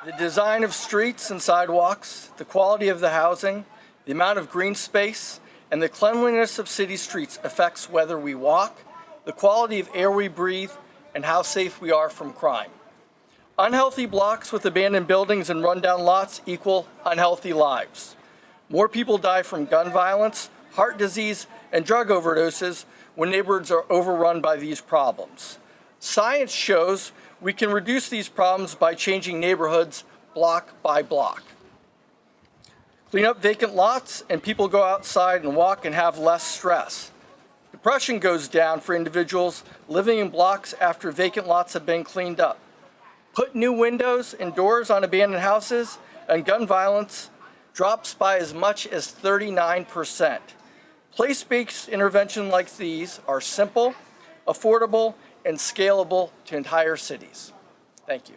The design of streets and sidewalks, the quality of the housing, the amount of green space, and the cleanliness of city streets affects whether we walk, the quality of air we breathe, and how safe we are from crime. Unhealthy blocks with abandoned buildings and rundown lots equal unhealthy lives. More people die from gun violence, heart disease, and drug overdoses when neighborhoods are overrun by these problems. Science shows we can reduce these problems by changing neighborhoods block by block. Clean up vacant lots and people go outside and walk and have less stress. Depression goes down for individuals living in blocks after vacant lots have been cleaned up. Put new windows and doors on abandoned houses and gun violence drops by as much as 39%. Place-based interventions like these are simple, affordable, and scalable to entire cities. Thank you.